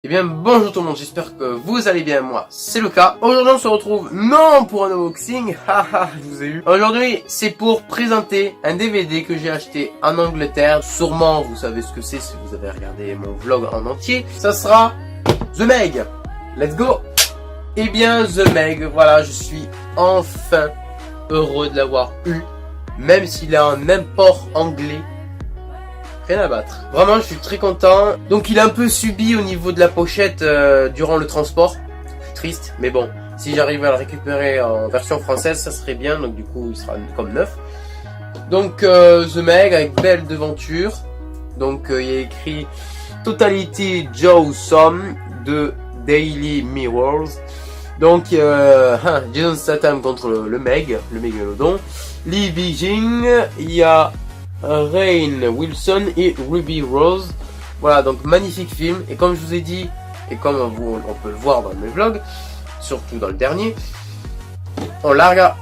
Eh bien bonjour tout le monde, j'espère que vous allez bien, moi c'est le cas. Aujourd'hui on se retrouve non pour un unboxing, haha je vous ai eu. Aujourd'hui c'est pour présenter un DVD que j'ai acheté en Angleterre. Sûrement vous savez ce que c'est si vous avez regardé mon vlog en entier. Ça sera The Meg, let's go. Eh bien The Meg, voilà, je suis enfin heureux de l'avoir eu. Même s'il est en import anglais. Rien à battre. Vraiment, je suis très content. Donc, il a un peu subi au niveau de la pochette durant le transport. Je suis triste, mais bon, si j'arrive à le récupérer en version française, ça serait bien. Donc, du coup, il sera comme neuf. Donc, The Meg avec belle devanture. Donc, il y a écrit Totality Joe Sum de Daily Mirrors. Donc, Jason Statham contre le Meg, le Mégalodon. Lee Bi-jing, il y a Rainn Wilson et Ruby Rose. Voilà, donc magnifique film. Et comme je vous ai dit, et comme on peut le voir dans mes vlogs, surtout dans le dernier, on l'a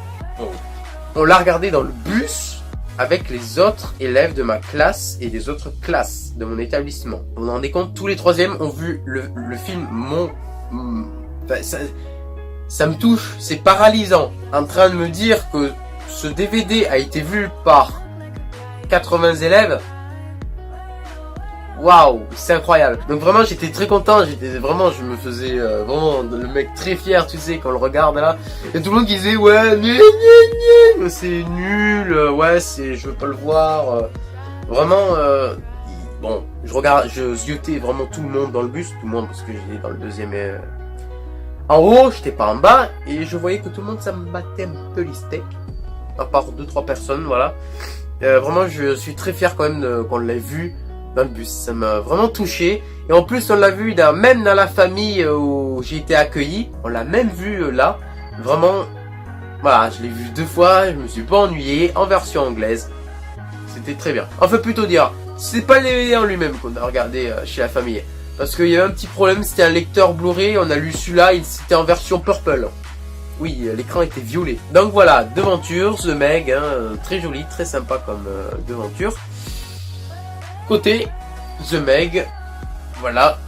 regardé dans le bus avec les autres élèves de ma classe et des autres classes de mon établissement. Vous vous rendez compte, tous les troisièmes ont vu le film. Ça me touche, c'est paralysant. En train de me dire que ce DVD a été vu par 80 élèves. Waouh, c'est incroyable. Donc vraiment j'étais très content, je me faisais vraiment le mec très fier, tu sais, quand on le regarde là. Et tout le monde qui disait ouais, c'est nul, ouais, je veux pas le voir. Vraiment, bon, je ziotais vraiment tout le monde dans le bus, tout le monde parce que j'étais dans le deuxième. En haut, j'étais pas en bas et je voyais que tout le monde ça me battait un peu les steaks, à part 2-3 personnes, voilà. Vraiment, je suis très fier quand même qu'on l'ait vu dans le bus. Ça m'a vraiment touché. Et en plus, on l'a vu même dans la famille où j'ai été accueilli. On l'a même vu là. Vraiment, voilà, je l'ai vu 2 fois. Je me suis pas ennuyé. En version anglaise. C'était très bien. Enfin, plutôt dire, c'est pas le DVD en lui-même qu'on a regardé chez la famille. Parce qu'il y avait un petit problème. C'était un lecteur Blu-ray. On a lu celui-là. C'était en version purple. Oui, l'écran était violet. Donc voilà, devanture, The Meg, hein, très joli, très sympa comme devanture. Côté The Meg, voilà.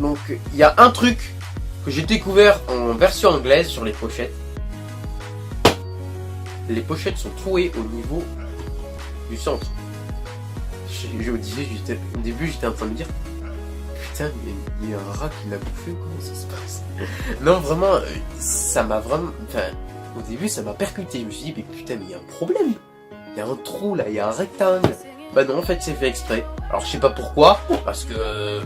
Donc il y a un truc que j'ai découvert en version anglaise sur les pochettes. Les pochettes sont trouées au niveau du centre. Au début j'étais en train de me dire, putain, il y a un rat qui l'a bouffé, comment ça se passe? Non, vraiment, ça m'a vraiment... Enfin, au début, ça m'a percuté. Je me suis dit, mais putain, mais il y a un problème. Il y a un trou, là, il y a un rectangle. Bah non, en fait, c'est fait exprès. Alors, je sais pas pourquoi, parce que...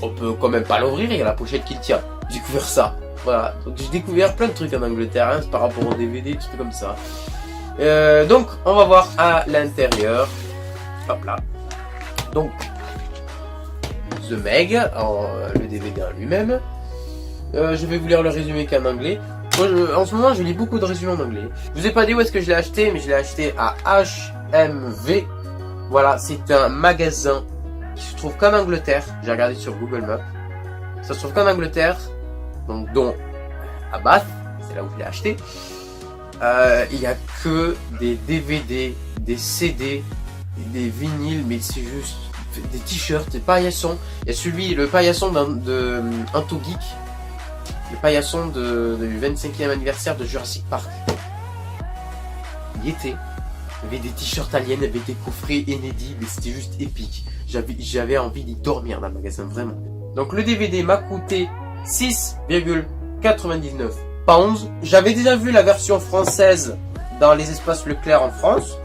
on peut quand même pas l'ouvrir, il y a la pochette qui le tient. J'ai découvert ça. Voilà, donc j'ai découvert plein de trucs en Angleterre, hein, par rapport au DVD, des trucs comme ça. Donc, on va voir à l'intérieur. Hop là. Donc... The Meg, le DVD en lui-même. Je vais vous lire le résumé qu'en anglais. Moi, en ce moment, je lis beaucoup de résumés en anglais. Je vous ai pas dit où est-ce que je l'ai acheté, mais je l'ai acheté à HMV. Voilà, c'est un magasin qui se trouve qu'en Angleterre. J'ai regardé sur Google Maps. Ça se trouve qu'en Angleterre, donc dont à Bath, c'est là où je l'ai acheté. Il y a que des DVD, des CD, des vinyles, mais c'est juste des t-shirts, des paillassons. Il y a le paillasson de Anto Geek, le paillasson du 25e anniversaire de Jurassic Park. Il y était. Il y avait des t-shirts aliens, il y avait des coffrets inédits, mais c'était juste épique. J'avais envie d'y dormir dans le magasin, vraiment. Donc le DVD m'a coûté 6,99 pounds. J'avais déjà vu la version française dans les espaces Leclerc en France.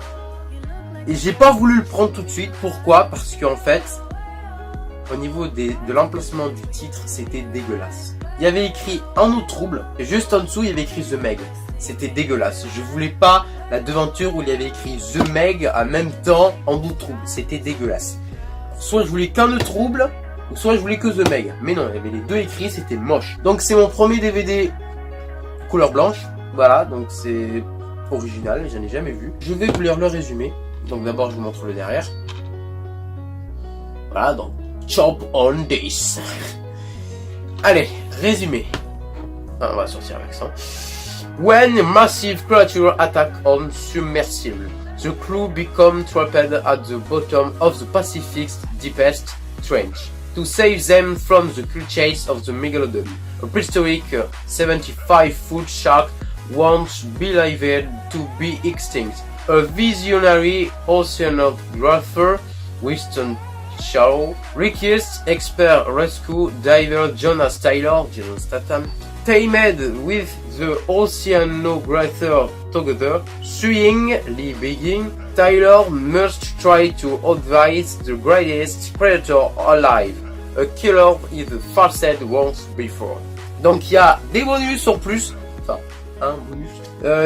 Et j'ai pas voulu le prendre tout de suite. Pourquoi? Parce qu'en fait, au niveau de l'emplacement du titre, c'était dégueulasse. Il y avait écrit En eau trouble, et juste en dessous, il y avait écrit The Meg. C'était dégueulasse. Je voulais pas la devanture où il y avait écrit The Meg en même temps En eau trouble. C'était dégueulasse. Soit je voulais qu'en eau trouble, ou soit je voulais que The Meg. Mais non, il y avait les deux écrits, c'était moche. Donc c'est mon premier DVD couleur blanche. Voilà, donc c'est original, j'en ai jamais vu. Je vais vous lire le résumé. Donc d'abord je vous montre le derrière. Voilà, donc chop on this. Allez, résumé. Ah, on va sortir avec ça. When a massive creature attack on submersible, the crew become trapped at the bottom of the Pacific's deepest trench. to save them from the clutches of the Megalodon, a prehistoric 75-foot shark once believed to be extinct. A visionary oceanographer, Winston Shaw, requests expert rescue diver Jonas Taylor, Jason Statham, teamed with the oceanographer together, suing Lee Bigging. Taylor must try to advise the greatest predator alive, a killer is far said once before. Donc il y a des bonus en plus, enfin un bonus.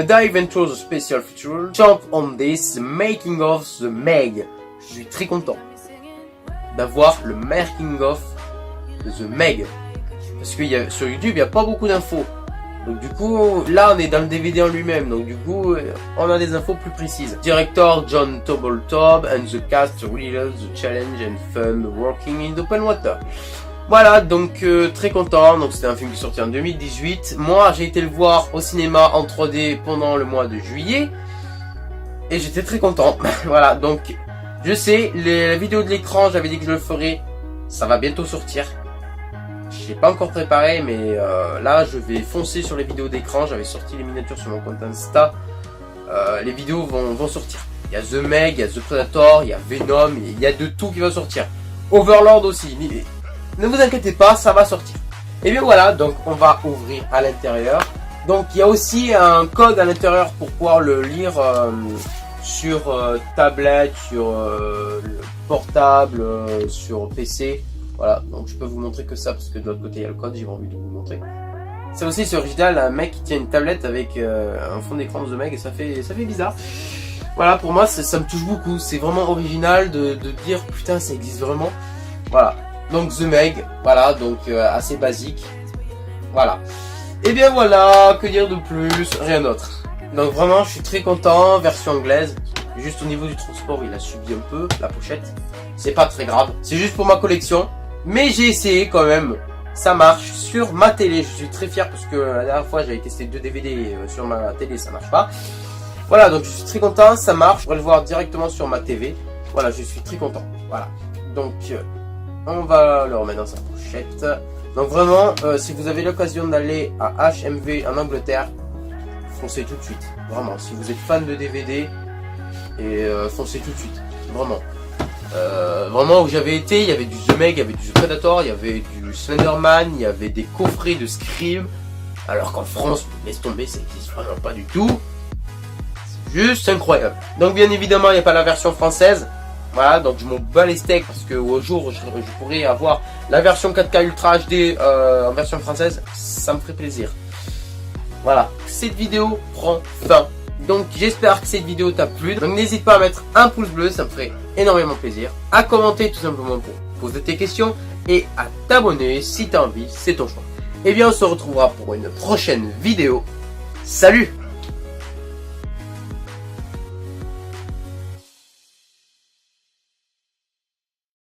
Dive into the special feature, jump on this, the making of the Meg. Je suis très content d'avoir le making of the Meg. Parce que sur YouTube, il n'y a pas beaucoup d'infos. Donc du coup, là on est dans le DVD en lui-même. Donc du coup, on a des infos plus précises. Director John Turteltaub and the cast realized the challenge and fun working in open water. Voilà, donc très content. Donc c'était un film qui est sorti en 2018. Moi, j'ai été le voir au cinéma en 3D pendant le mois de juillet. Et j'étais très content. Voilà, donc je sais, la vidéo de l'écran, j'avais dit que je le ferais. Ça va bientôt sortir. Je l'ai pas encore préparé, mais là je vais foncer sur les vidéos d'écran. J'avais sorti les miniatures sur mon compte Insta. Les vidéos vont sortir. Il y a The Meg, il y a The Predator, il y a Venom, il y a de tout qui va sortir. Overlord aussi. Mais ne vous inquiétez pas, ça va sortir. Et bien voilà, donc on va ouvrir à l'intérieur. Donc il y a aussi un code à l'intérieur pour pouvoir le lire sur tablette, sur portable, sur PC. Voilà, donc je peux vous montrer que ça parce que de l'autre côté il y a le code, j'ai envie de vous montrer. Ça aussi c'est original, un mec qui tient une tablette avec un fond d'écran de Meg et ça fait bizarre. Voilà, pour moi ça me touche beaucoup, c'est vraiment original de dire putain ça existe vraiment. Voilà, donc The Meg, voilà, donc assez basique. Voilà. Et bien voilà, que dire de plus, rien d'autre. Donc vraiment je suis très content, version anglaise. Juste au niveau du transport il a subi un peu la pochette. C'est pas très grave, c'est juste pour ma collection. Mais j'ai essayé quand même, ça marche sur ma télé, je suis très fier parce que la dernière fois j'avais testé 2 DVD sur ma télé, ça marche pas. Voilà, donc je suis très content, ça marche, je pourrais le voir directement sur ma TV. Voilà, je suis très content, voilà. Donc on va le remettre dans sa pochette. Donc vraiment, si vous avez l'occasion d'aller à HMV en Angleterre, foncez tout de suite, vraiment. Si vous êtes fan de DVD, foncez tout de suite, vraiment. Vraiment où j'avais été, il y avait du The Meg, il y avait du The Predator, il y avait du Slenderman, il y avait des coffrets de Scream. Alors qu'en France, laisse tomber, ça n'existe vraiment pas du tout. C'est juste incroyable. Donc bien évidemment, il n'y a pas la version française. Voilà, donc je m'en bats les steaks parce que au jour où je pourrais avoir la version 4K Ultra HD en version française, ça me ferait plaisir. Voilà, cette vidéo prend fin. Donc j'espère que cette vidéo t'a plu. Donc n'hésite pas à mettre un pouce bleu, ça me ferait énormément plaisir. À commenter tout simplement pour poser tes questions. Et à t'abonner si t'as envie, c'est ton choix. Et bien on se retrouvera pour une prochaine vidéo. Salut!